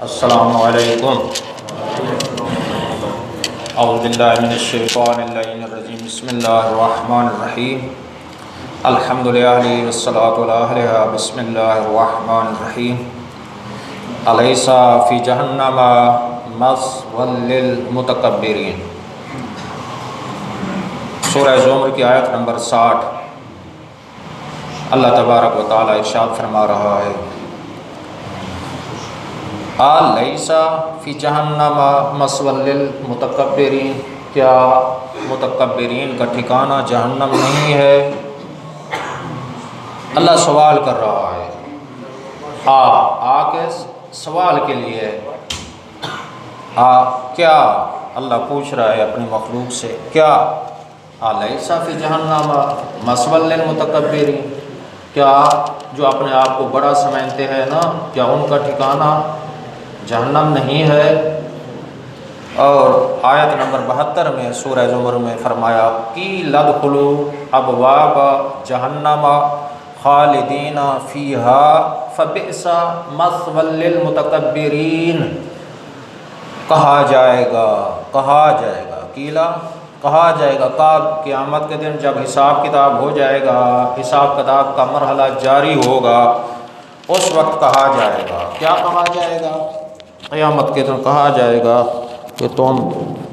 السلام علیکم اعوذ باللہ من الشیطان اللعین الرجیم بسم اللہ الرحمن الرحیم الحمد للہ والصلاة علیہ بسم اللہ الرحمن الرحیم الیس فی جہنم مثوی للمتکبرین۔ سورہ زمر کی آیت نمبر 60 اللہ تبارک و تعالی ارشاد فرما رہا ہے، الیسا فی جہنم مثوی للمتکبرین، کیا متکبرین کا ٹھکانہ جہنم نہیں ہے؟ اللہ سوال کر رہا ہے، آ کے سوال کے لیے کیا اللہ پوچھ رہا ہے اپنی مخلوق سے، کیا الیسا فی جہنم مثوی للمتکبرین، کیا جو اپنے آپ کو بڑا سمجھتے ہیں نا، کیا ان کا ٹھکانہ جہنم نہیں ہے؟ اور آیت نمبر 72 میں سورہ زمر میں فرمایا، قیل ادخلوا ابواب جہنم خالدین فیہا فبئس مثوی للمتکبرین۔ کہا جائے گا قیلا، کہا جائے گا، قیامت کے دن جب حساب کتاب ہو جائے گا، حساب کتاب کا مرحلہ جاری ہوگا، اس وقت کہا جائے گا، کیا کہا جائے گا؟ قیامت کے دن کہا جائے گا کہ تم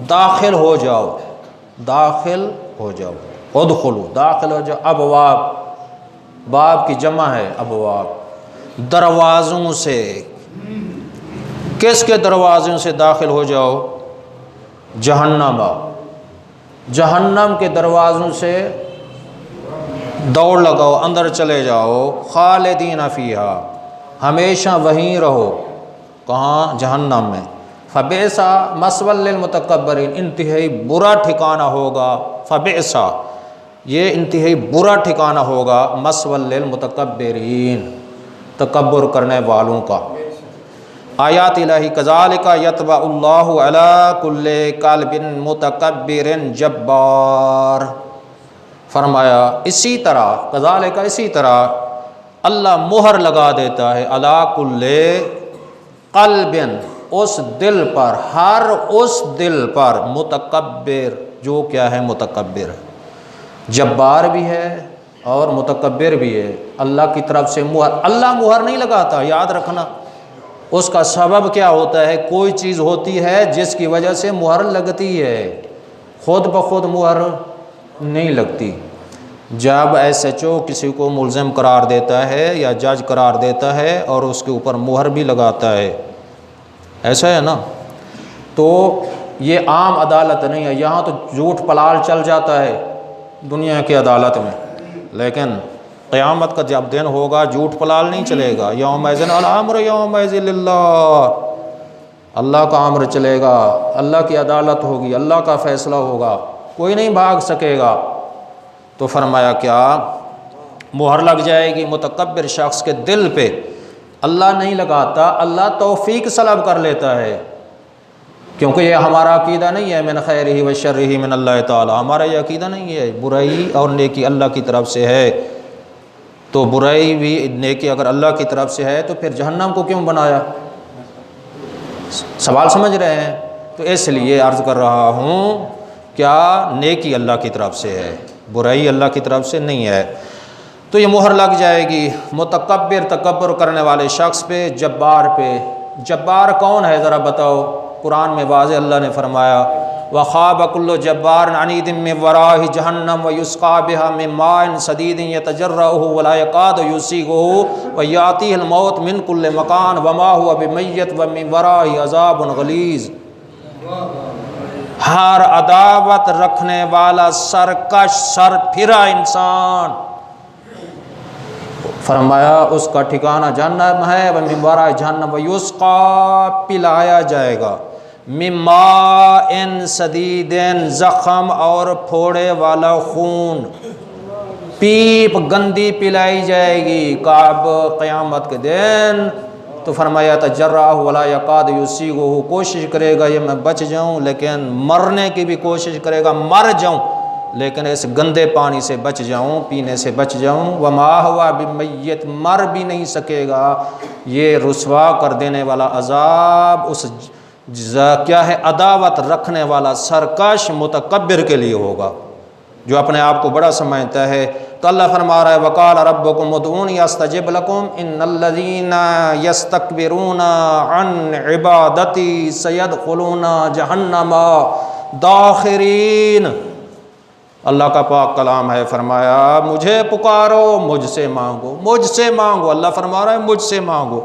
داخل ہو جاؤ، ادخلو، داخل ہو جاؤ، ابواب، باب کی جمع ہے ابواب، دروازوں سے۔ کس کے دروازوں سے داخل ہو جاؤ؟ جہنم کے دروازوں سے دوڑ لگاؤ، اندر چلے جاؤ، خالدین فیہا، ہمیشہ وہیں رہو۔ کہاں؟ جہنم میں۔ فبئس مثوی للمتکبرین، انتہائی برا ٹھکانہ ہوگا، فبئس، یہ انتہائی برا ٹھکانہ ہوگا، مثوی للمتکبرین، تکبر کرنے والوں کا۔ آیات الہی، کذالک یطبع اللہ علی کل قلب متکبر جبار۔ فرمایا اسی طرح، کذالک اسی طرح، اللہ مہر لگا دیتا ہے علی کل قلب، اس دل پر، ہر اس دل پر، متکبر، جو کیا ہے؟ متکبر، جبار بھی ہے اور متکبر بھی ہے۔ اللہ کی طرف سے مہر، اللہ مہر نہیں لگاتا، یاد رکھنا۔ اس کا سبب کیا ہوتا ہے؟ کوئی چیز ہوتی ہے جس کی وجہ سے مہر لگتی ہے، خود بخود مہر نہیں لگتی۔ جب ایس ایچ او کسی کو ملزم قرار دیتا ہے یا جج قرار دیتا ہے اور اس کے اوپر مہر بھی لگاتا ہے، ایسا ہے نا، تو یہ عام عدالت نہیں ہے، یہاں تو جھوٹ پلال چل جاتا ہے دنیا کی عدالت میں، لیکن قیامت کا جب دن ہوگا جھوٹ پلال نہیں چلے گا۔ یومئذ الامر یومئذ للہ، اللہ کا امر چلے گا، اللہ کی عدالت ہوگی، اللہ کا فیصلہ ہوگا، کوئی نہیں بھاگ سکے گا۔ تو فرمایا کیا مہر لگ جائے گی متکبر شخص کے دل پہ؟ اللہ نہیں لگاتا، اللہ توفیق سلب کر لیتا ہے، کیونکہ یہ ہمارا عقیدہ نہیں ہے، من خیرہ و شرہ من اللہ تعالی، ہمارا یہ عقیدہ نہیں ہے، برائی اور نیکی اللہ کی طرف سے ہے، تو برائی بھی نیکی اگر اللہ کی طرف سے ہے تو پھر جہنم کو کیوں بنایا؟ سوال سمجھ رہے ہیں؟ تو اس لیے عرض کر رہا ہوں، کیا نیکی اللہ کی طرف سے ہے، برائی اللہ کی طرف سے نہیں ہے۔ تو یہ مہر لگ جائے گی متکبر، تکبر کرنے والے شخص پہ، جبار پہ۔ جبار کون ہے ذرا بتاؤ؟ قرآن میں واضح اللہ نے فرمایا، وَخَابَ كُلُّ جَبَّارٍ عَنِيدٍ مِّن وَرَائِهِ جَهَنَّمَ وَيُسْقَىٰ بِهَا مِن مَّاءٍ صَدِيدٍ يَتَجَرَّعُهُ وَلَا يَكَادُ يُسِيغُهُ وَيَأْتِيهِ الْمَوْتُ مِن كُلِّ مَكَانٍ وَمَا هُوَ بِمَيِّتٍ وَمِن وَرَائِهِ عَذَابٌ غَلِيظٌ۔ ہر عداوت رکھنے والا سرکش، سر پھرا انسان، فرمایا اس کا ٹھکانہ جہنم ہے، وَمِن وَرَائِهِ جَهَنَّمَ وَيُسْقَىٰ، پلایا جائے گا، مِن مَّاءٍ صَدِیدٍ، زخم اور پھوڑے والا خون، پیپ گندی پلائی جائے گی کعب قیامت کے دن۔ تو فرمایا تجرعہ ولا یکاد یسیغہ، کوشش کرے گا یہ میں بچ جاؤں، لیکن مرنے کی بھی کوشش کرے گا، مر جاؤں، لیکن اس گندے پانی سے بچ جاؤں، پینے سے بچ جاؤں۔ وما ہوا بمیت، مر بھی نہیں سکے گا۔ یہ رسوا کر دینے والا عذاب اس کیا ہے، عداوت رکھنے والا سرکش متکبر کے لیے ہوگا، جو اپنے آپ کو بڑا سمجھتا ہے۔ تو اللہ فرما رہا ہے وقال ربکم ادعونی استجب لکم ان الذین یستکبرون عن عبادتی سیدخلون جہنم داخرین۔ اللہ کا پاک کلام ہے، فرمایا مجھے پکارو، مجھ سے مانگو، مجھ سے مانگو۔ اللہ فرما رہا ہے مجھ سے مانگو۔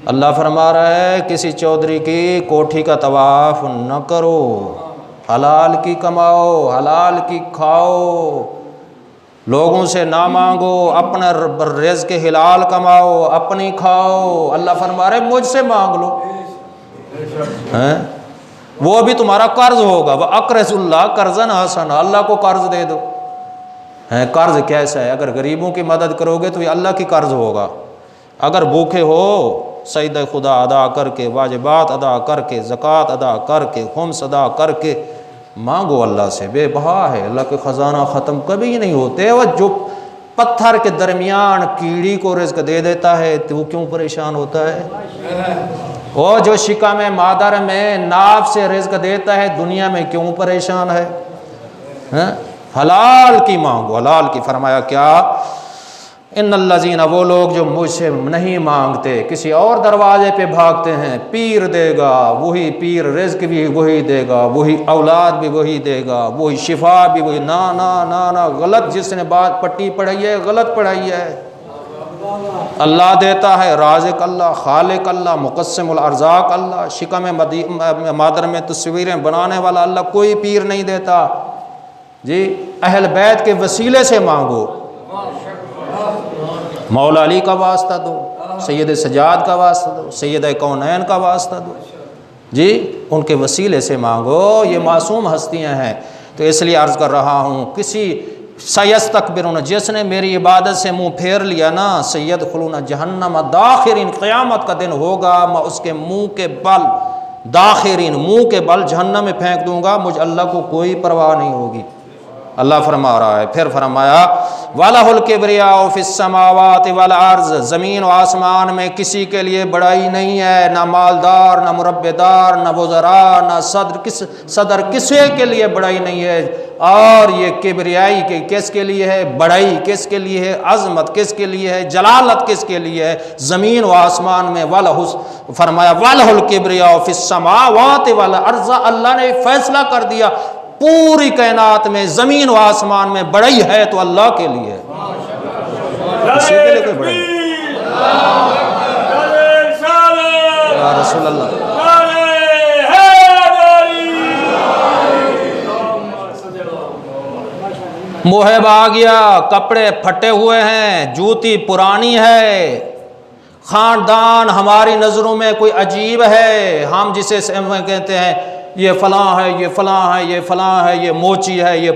اللہ فرما رہا ہے کسی چودھری کی کوٹھی کا طواف نہ کرو، حلال کی کماؤ، حلال کی کھاؤ، لوگوں سے نہ مانگو، اپنا رزق کے حلال کماؤ، اپنی کھاؤ۔ اللہ فرما رہا ہے مجھ سے مانگ لو، وہ بھی تمہارا قرض ہوگا۔ وَأَقْرِضُ اللَّهَ قَرْضًا حَسَنًا، اللہ کو قرض دے دو۔ قرض کیسا ہے؟ اگر غریبوں کی مدد کرو گے تو یہ اللہ کی قرض ہوگا۔ اگر بھوکے ہو، سجدہ خدا ادا کر کے، واجبات ادا کر کے، زکوٰۃ ادا کر کے، خمس ادا کر کے مانگو اللہ سے، بے بہا ہے، اللہ کے خزانہ ختم کبھی نہیں ہوتے۔ وہ جو پتھر کے درمیان کیڑی کو رزق دے دیتا ہے تو وہ کیوں پریشان ہوتا ہے؟ وہ جو شکم مادر میں ناف سے رزق دیتا ہے دنیا میں کیوں پریشان ہے؟ حلال کی مانگو، حلال کی۔ فرمایا کیا؟ ان الذین، وہ لوگ جو مجھ سے نہیں مانگتے، کسی اور دروازے پہ بھاگتے ہیں، پیر دے گا، وہی پیر رزق بھی وہی دے گا، وہی اولاد بھی وہی دے گا، وہی شفا بھی وہی۔ نا نا نا نا، غلط، جس نے بات پٹی پڑھائی ہے غلط پڑھائی ہے۔ اللہ دیتا ہے، رازق اللہ، خالق اللہ، مقسم الارزاق اللہ، شکم مادر میں تصویریں بنانے والا اللہ، کوئی پیر نہیں دیتا جی۔ اہل بیت کے وسیلے سے مانگو، مولا علی کا واسطہ دو، سید سجاد کا واسطہ دو، سید کونین کا واسطہ دو جی، ان کے وسیلے سے مانگو۔ یہ معصوم ہستیاں ہیں، تو اس لیے عرض کر رہا ہوں کسی سیستکبرون، جس نے میری عبادت سے منہ پھیر لیا نا، سیدخلون جہنم داخرین، قیامت کا دن ہوگا میں اس کے منہ کے بل، داخرین، منہ کے بل جہنم میں پھینک دوں گا، مجھ اللہ کو کوئی پرواہ نہیں ہوگی۔ اللہ فرما رہا ہے، پھر فرمایا وَلَهُ الْكِبْرِيَاءُ فِي السَّمَاوَاتِ وَالْأَرْضِ، زمین و آسمان میں کسی کے لیے بڑائی نہیں ہے، نہ مالدار، نہ مربع دار، نہ وزراء، نہ صدر، کسی کے لیے بڑائی نہیں ہے۔ اور یہ کبریائی کس کے لیے ہے؟ بڑائی کس کے لیے ہے؟ عظمت کس کے لیے ہے؟ جلالت کس کے لیے ہے؟ زمین و آسمان میں۔ فرمایا وَلَهُ الْكِبْرِيَاءُ فِي السَّمَاوَاتِ وَالْأَرْضِ، اللہ نے فیصلہ کر دیا پوری کائنات میں زمین و آسمان میں بڑائی ہے تو اللہ کے لیے ہے، کسی کے لیے کوئی بڑائی یا رسول اللہ۔ محب آ گیا، کپڑے پھٹے ہوئے ہیں، جوتی پرانی ہے، خاندان ہماری نظروں میں کوئی عجیب ہے، ہم جسے کہتے ہیں یہ فلاں ہے، یہ فلاں ہے، یہ فلاں ہے، یہ موچی ہے، یہ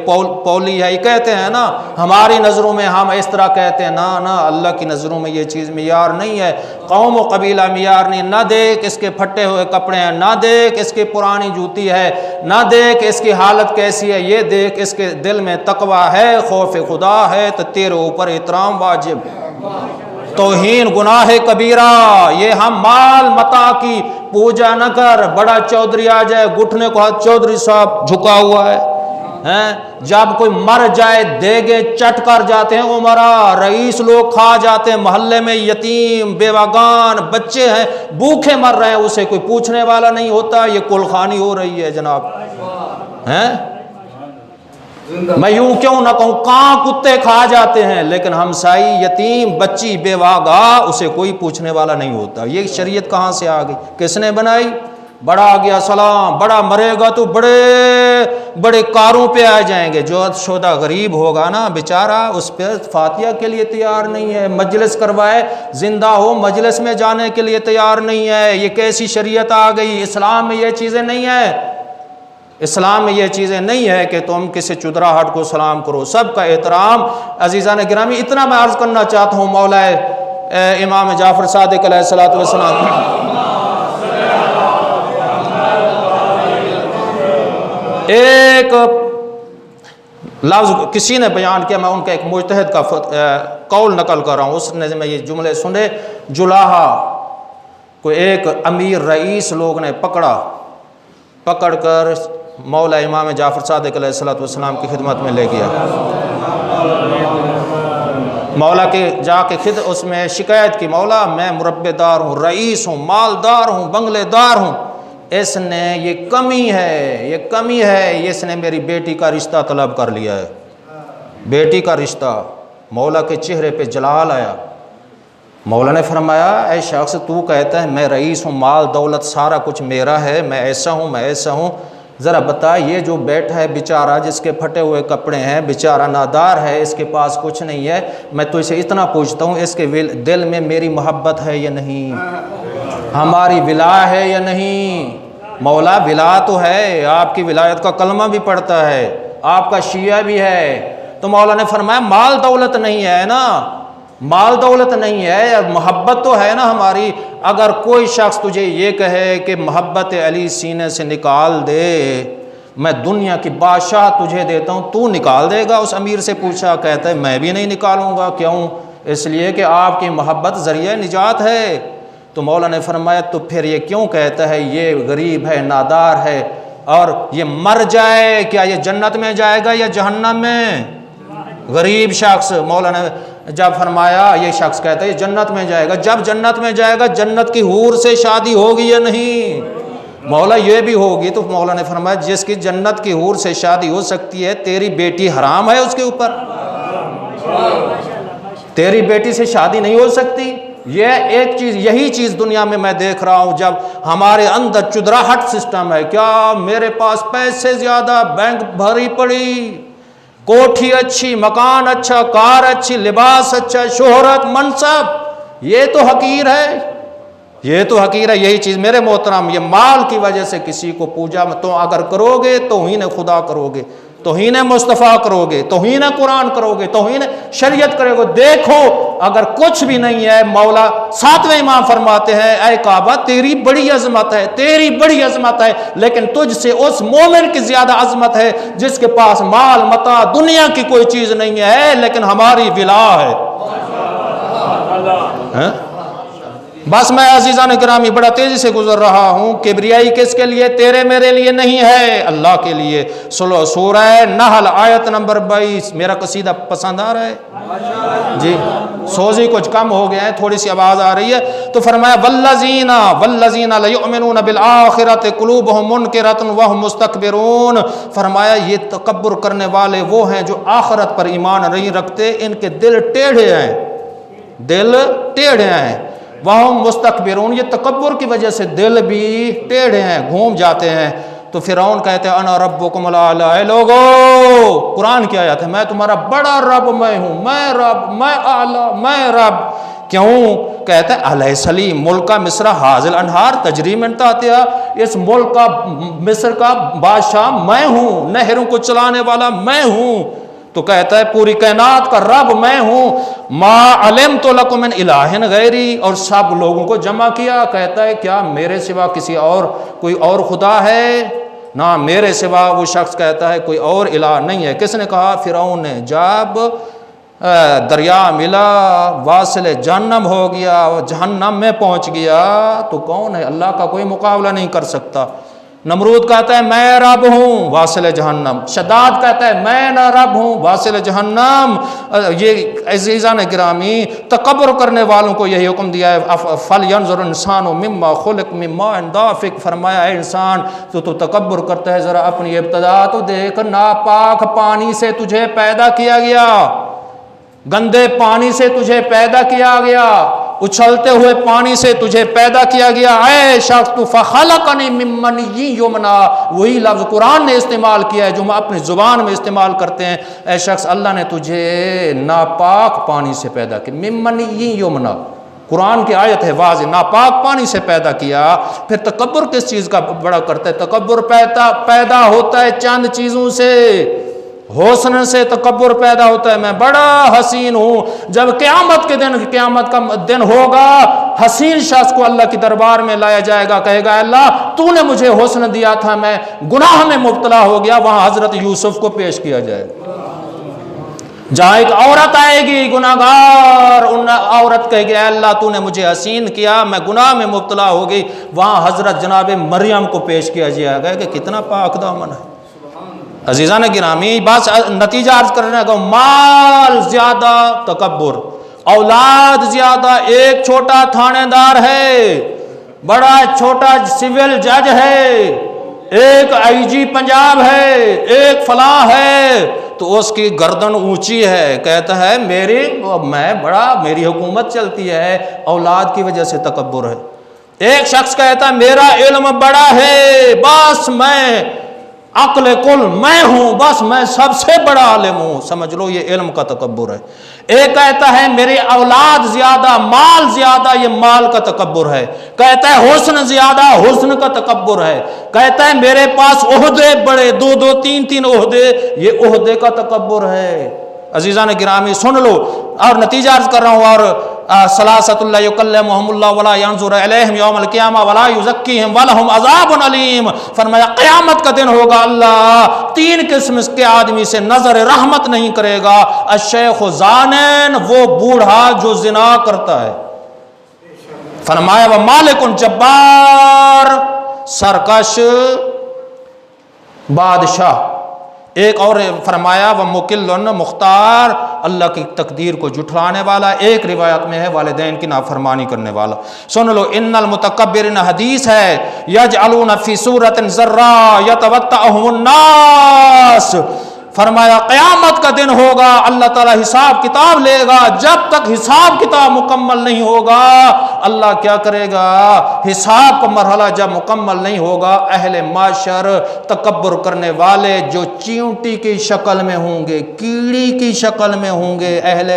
پولی ہے، یہ کہتے ہیں نا، ہماری نظروں میں ہم اس طرح کہتے ہیں، نا نا، اللہ کی نظروں میں یہ چیز معیار نہیں ہے، قوم و قبیلہ معیار نہیں۔ نہ دیکھ اس کے پھٹے ہوئے کپڑے ہیں، نہ دیکھ اس کی پرانی جوتی ہے، نہ دیکھ اس کی حالت کیسی ہے، یہ دیکھ اس کے دل میں تقویٰ ہے، خوف خدا ہے، تو تیرے اوپر احترام واجب۔ توہین گناہ کبیرہ، یہ ہم مال متا کی پوجا نہ کر، بڑا چودھری آ جائے گھٹنے کو ہاتھ، چودھری صاحب جھکا ہوا ہے، جب کوئی مر جائے دیگے چٹ کر جاتے ہیں عمرہ، رئیس لوگ کھا جاتے ہیں، محلے میں یتیم بیوگان بچے ہیں بھوکے مر رہے ہیں، اسے کوئی پوچھنے والا نہیں ہوتا، یہ کلخانی ہو رہی ہے جناب۔ میں یوں کیوں نہ کہوں، کاں کتے کھا جاتے ہیں، لیکن ہمسائی یتیم بچی بیواگا اسے کوئی پوچھنے والا نہیں ہوتا۔ یہ شریعت کہاں سے آ گئی؟ کس نے بنائی؟ بڑا آ گیا سلام، بڑا مرے گا تو بڑے بڑے کاروں پہ آ جائیں گے، جو شدہ غریب ہوگا نا بیچارہ، اس پہ فاتحہ کے لیے تیار نہیں ہے، مجلس کروائے زندہ ہو مجلس میں جانے کے لیے تیار نہیں ہے۔ یہ کیسی شریعت آ گئی؟ اسلام میں یہ چیزیں نہیں ہیں، اسلام میں یہ چیزیں نہیں ہے کہ تم کسی چدراہٹ کو سلام کرو، سب کا احترام۔ عزیزان گرامی، اتنا میں عرض کرنا چاہتا ہوں، مولا امام جعفر صادق علیہ الصلوۃ والسلام، ایک لفظ کسی نے بیان کیا، میں ان کا ایک مجتہد کا قول نقل کر رہا ہوں، اس نے میں یہ جملے سنے، جلاحہ کو ایک امیر رئیس لوگ نے پکڑ کر مولا امام جعفر صادق علیہ السلام کی خدمت میں لے گیا۔ مولا کے جا کے اس میں شکایت کی، مولا میں مربع دار ہوں، رئیس ہوں، مالدار ہوں، بنگلے دار ہوں، اس نے یہ کمی ہے، اس نے میری بیٹی کا رشتہ طلب کر لیا ہے، بیٹی کا رشتہ۔ مولا کے چہرے پہ جلال آیا۔ مولا نے فرمایا، اے شخص تو کہتا ہے میں رئیس ہوں، مال دولت سارا کچھ میرا ہے، میں ایسا ہوں، ذرا بتا یہ جو بیٹھا ہے بیچارہ، جس کے پھٹے ہوئے کپڑے ہیں، بیچارہ نادار ہے، اس کے پاس کچھ نہیں ہے، میں تو اسے اتنا پوچھتا ہوں اس کے دل میں میری محبت ہے یا نہیں، ہماری ولا ہے یا نہیں؟ مولا ولا تو ہے، آپ کی ولایت کا کلمہ بھی پڑھتا ہے، آپ کا شیعہ بھی ہے۔ تو مولا نے فرمایا مال دولت نہیں ہے نا، مال دولت نہیں ہے، محبت تو ہے نا ہماری۔ اگر کوئی شخص تجھے یہ کہے کہ محبت علی سینے سے نکال دے، میں دنیا کی بادشاہ تجھے دیتا ہوں، تو نکال دے گا؟ اس امیر سے پوچھا، کہتا ہے میں بھی نہیں نکالوں گا۔ کیوں؟ اس لیے کہ آپ کی محبت ذریعہ نجات ہے۔ تو مولا نے فرمایا تو پھر یہ کیوں کہتا ہے یہ غریب ہے، نادار ہے، اور یہ مر جائے کیا یہ جنت میں جائے گا یا جہنم میں؟ غریب شخص، مولا نے جب فرمایا یہ شخص کہتا ہے یہ جنت میں جائے گا، جب جنت میں جائے گا جنت کی حور سے شادی ہوگی یا نہیں؟ مولا یہ بھی ہوگی۔ تو مولا نے فرمایا جس کی جنت کی حور سے شادی ہو سکتی ہے، تیری بیٹی حرام ہے اس کے اوپر، تیری بیٹی سے شادی نہیں ہو سکتی۔ یہ ایک چیز، یہی چیز دنیا میں دیکھ رہا ہوں، جب ہمارے اندر چدراہٹ سسٹم ہے، کیا میرے پاس پیسے زیادہ، بینک بھری پڑی، کوٹھی اچھی، مکان اچھا، کار اچھی، لباس اچھا، شہرت، منصب، یہ تو حقیر ہے، یہ تو حقیر ہے۔ یہی چیز میرے محترم، یہ مال کی وجہ سے کسی کو پوجا تو اگر کرو گے توہین خدا کرو گے، توہین مصطفیٰ کرو گے، توہین قرآن کرو گے، توہین شریعت کرو گے۔ دیکھو اگر کچھ بھی نہیں ہے، مولا ساتویں امام فرماتے ہیں اے کعبہ تیری بڑی عظمت ہے، تیری بڑی عظمت ہے، لیکن تجھ سے اس مومن کی زیادہ عظمت ہے جس کے پاس مال متاع دنیا کی کوئی چیز نہیں ہے لیکن ہماری ولا ہے۔ بس میں عزیزان گرامی بڑا تیزی سے گزر رہا ہوں۔ کبریائی کس کے لیے؟ تیرے میرے لیے نہیں ہے، اللہ کے لیے۔ سورہ نحل آیت نمبر 22۔ میرا قصیدہ پسند آ رہا ہے جی؟ سوزی کچھ کم ہو گیا ہے، تھوڑی سی آواز آ رہی ہے۔ تو فرمایا والذین لیؤمنون بالآخرۃ قلوبہم منکرۃ وہم مستکبرون۔ فرمایا یہ تکبر کرنے والے وہ ہیں جو آخرت پر ایمان نہیں رکھتے، ان کے دل ٹیڑھے ہیں، دل ٹیڑھے ہیں۔ وہم مستکبرون، یہ تکبر کی وجہ سے دل بھی ٹیڑھے ہیں، گھوم جاتے ہیں۔ تو فرعون کہتے ہیں انا ربکم الاعلی، اے لوگو قرآن کی آیت ہے، میں تمہارا بڑا رب میں ہوں، میں رب، میں اعلی، میں رب۔ کیوں؟ کہتے ہیں علیہ سلیم ملک کا مصر حاضل انہار تجری من تحتہا، اس ملک کا مصر کا بادشاہ میں ہوں، نہروں کو چلانے والا میں ہوں۔ تو کہتا ہے پوری کائنات کا رب میں ہوں۔ ما علمت لکم من الہ غیری، اور سب لوگوں کو جمع کیا، کہتا ہے کیا میرے سوا کسی اور کوئی اور خدا ہے؟ نہ میرے سوا، وہ شخص کہتا ہے کوئی اور الہ نہیں ہے۔ کس نے کہا؟ فرعون نے۔ جب دریا ملا، واصل جہنم ہو گیا، جہنم میں پہنچ گیا، تو کون ہے؟ اللہ کا کوئی مقابلہ نہیں کر سکتا۔ نمرود کہتا ہے میں رب ہوں، واصل جہنم۔ شداد کہتا ہے میں نہ رب ہوں، واصل جہنم۔ یہ عزیزان گرامی تکبر کرنے والوں کو یہی حکم دیا ہے فَلْيَنْظُرِ الْإِنسَانُ مِمَّا خُلِقَ مِن مَّاءٍ دَافِقٍ۔ فرمایا اے انسان تو تکبر کرتا ہے، ذرا اپنی ابتدا تو دیکھ، ناپاک پانی سے تجھے پیدا کیا گیا، گندے پانی سے تجھے پیدا کیا گیا، اچھلتے ہوئے پانی سے تجھے پیدا کیا گیا۔ اے شخص تو فَخَلَقَنِي مِن مَّنِيٍّ يُمْنَىٰ، وہی لفظ قرآن نے استعمال کیا ہے جو ہم اپنی زبان میں استعمال کرتے ہیں۔ اے شخص اللہ نے تجھے ناپاک پانی سے پیدا کیا، مِن مَّنِيٍّ يُمْنَىٰ، قرآن کی آیت ہے واضح، ناپاک پانی سے پیدا کیا۔ پھر تکبر کس چیز کا بڑا کرتا ہے؟ تکبر پیدا ہوتا ہے چند چیزوں سے، حسن سے تکبر پیدا ہوتا ہے، میں بڑا حسین ہوں۔ جب قیامت کا دن ہوگا، حسین شخص کو اللہ کی دربار میں لایا جائے گا، کہے گا اللہ تو نے مجھے حسن دیا تھا، میں گناہ میں مبتلا ہو گیا، وہاں حضرت یوسف کو پیش کیا جائے گا۔ جہاں ایک عورت آئے گی گناہگار، ان عورت کہے گی اے اللہ تو نے مجھے حسین کیا، میں گناہ میں مبتلا ہو گئی، وہاں حضرت جناب مریم کو پیش کیا جائے گا کہ کتنا پاک دامن ہے۔ عزیزان گرامی، بس نتیجہ عرض کرنے کو، مال زیادہ تکبر، اولاد زیادہ، ایک چھوٹا تھانے دار ہے، بڑا چھوٹا سول جج ہے، ایک آئی جی پنجاب ہے، ایک فلاں ہے، تو اس کی گردن اونچی ہے، کہتا ہے میری حکومت چلتی ہے، اولاد کی وجہ سے تکبر ہے۔ ایک شخص کہتا ہے میرا علم بڑا ہے، بس میں عقل کل میں ہوں، بس میں سب سے بڑا عالم ہوں، سمجھ لو یہ علم کا تکبر ہے۔ ایک کہتا ہے میری اولاد زیادہ، مال زیادہ، یہ مال کا تکبر ہے۔ کہتا ہے حسن زیادہ، حسن کا تکبر ہے۔ کہتا ہے میرے پاس عہدے بڑے، دو تین عہدے، یہ عہدے کا تکبر ہے۔ عزیزان گرامی سن لو، اور نتیجہ عرض کر رہا ہوں، اور ثلاثۃ لا یکلمہم اللہ ولا ینظر الیہم یوم القیامہ ولا یزکیہم ولہم عذاب علیم۔ فرمایا قیامت کا دن ہوگا، اللہ 3 قسم کے آدمی سے نظر رحمت نہیں کرے گا، الشیخ زانن، وہ بوڑھا جو زنا کرتا ہے، فرمایا وہ مالک جبار، سرکش بادشاہ، ایک اور فرمایا وہ مکل مختار، اللہ کی تقدیر کو جھٹلانے والا، ایک روایت میں ہے والدین کی نافرمانی کرنے والا۔ سن لو، ان المتکبرین، حدیث ہے، یجعلون فی صورۃ ذرا یتوطئہم الناس، فرمایا قیامت کا دن ہوگا، اللہ تعالیٰ حساب کتاب لے گا، جب تک حساب کتاب مکمل نہیں ہوگا اللہ کیا کرے گا، حساب کا مرحلہ جب مکمل نہیں ہوگا، اہل معاشر تکبر کرنے والے جو چیونٹی کی شکل میں ہوں گے، کیڑی کی شکل میں ہوں گے، اہل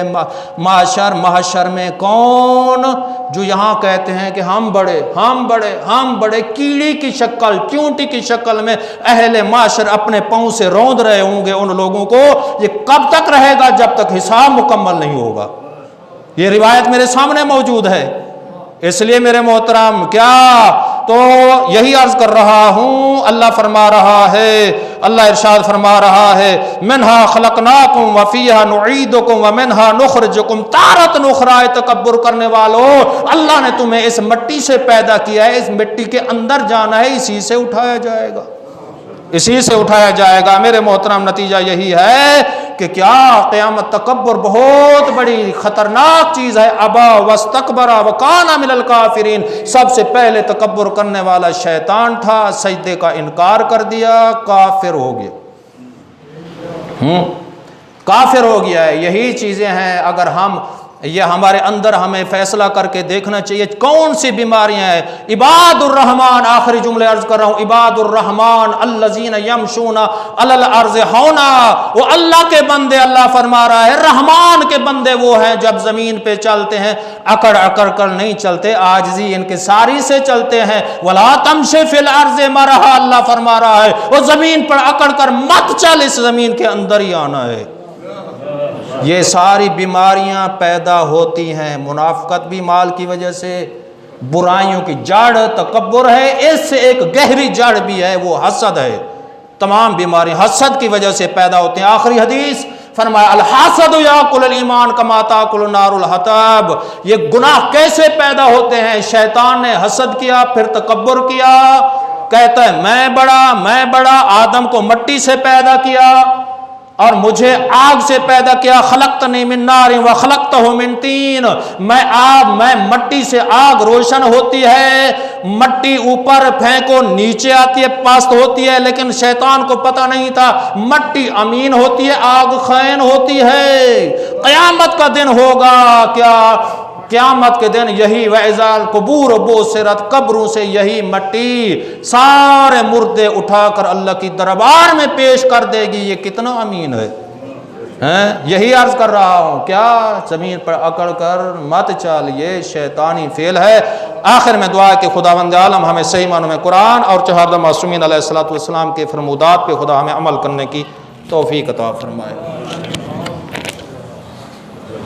معاشر محشر میں کون، جو یہاں کہتے ہیں کہ ہم بڑے، کیڑی کی شکل، چیونٹی کی شکل میں اہل معاشر اپنے پاؤں سے روند رہے ہوں گے، ان لوگوں کو یہ کب تک رہے گا، جب تک حساب مکمل نہیں ہوگا۔ یہ روایت میرے سامنے موجود ہے، اس لیے میرے محترم کیا تو یہی عرض کر رہا ہوں، اللہ فرما رہا ہے، اللہ ارشاد فرما رہا ہے، منہا خلقناکم وفیہا نعیدکم ومنہا نخرجکم تارۃ اخری، تکبر کرنے والو، اللہ نے تمہیں اس مٹی سے پیدا کیا ہے، اس مٹی کے اندر جانا ہے، اسی سے اٹھایا جائے گا، اسی سے اٹھایا جائے گا۔ میرے محترم نتیجہ یہی ہے کہ کیا قیامت، تکبر بہت بڑی خطرناک چیز ہے۔ ابا واستکبر وکان من الکافرین، سب سے پہلے تکبر کرنے والا شیطان تھا، سجدے کا انکار کر دیا، کافر ہو گیا، کافر ہو گیا ہے۔ یہی چیزیں ہیں، اگر ہم یہ ہمارے اندر ہمیں فیصلہ کر کے دیکھنا چاہیے کون سی بیماریاں ہیں۔ عباد الرحمن، آخری جملے عرض کر رہا ہوں، عباد الرحمن الذین یمشون علی الارض ہونا، وہ اللہ کے بندے، اللہ فرما رہا ہے رحمان کے بندے وہ ہیں جب زمین پہ چلتے ہیں اکڑ اکڑ کر نہیں چلتے، عاجزی انکساری سے چلتے ہیں۔ ولا تمشی فی الارض مرحا، اللہ فرما رہا ہے وہ زمین پر اکڑ کر مت چل، اس زمین کے اندر ہی آنا ہے۔ یہ ساری بیماریاں پیدا ہوتی ہیں، منافقت بھی مال کی وجہ سے، برائیوں کی جڑ تکبر ہے، اس سے ایک گہری جڑ بھی ہے، وہ حسد ہے۔ تمام بیماریاں حسد کی وجہ سے پیدا ہوتی ہیں۔ آخری حدیث فرمایا الحسد یاکل الایمان کما تاکل النار الحطب، یہ گناہ کیسے پیدا ہوتے ہیں؟ شیطان نے حسد کیا، پھر تکبر کیا، کہتا ہے میں بڑا، آدم کو مٹی سے پیدا کیا اور مجھے آگ سے پیدا کیا، خلقتنی من نار وخلقتہ من طین، میں مٹی سے، آگ روشن ہوتی ہے، مٹی اوپر پھینکو نیچے آتی ہے، پست ہوتی ہے، لیکن شیطان کو پتہ نہیں تھا مٹی امین ہوتی ہے، آگ خائن ہوتی ہے۔ قیامت کا دن ہوگا، کیا قیامت کے دن یہی وَإِذَا الْقُبُورُ بُعْثِرَتْ، قبروں سے یہی مٹی سارے مردے اٹھا کر اللہ کی دربار میں پیش کر دے گی۔ یہ کتنا امین ہے، یہی عرض کر رہا ہوں، کیا زمین پر اکڑ کر مت چال، یہ شیطانی فعل ہے۔ آخر میں دعا کہ خداوند عالم ہمیں صحیح معنوں میں قرآن اور چہارہ معصومین علیہ الصلوۃ والسلام کے فرمودات پہ خدا ہمیں عمل کرنے کی توفیق عطا فرمائے۔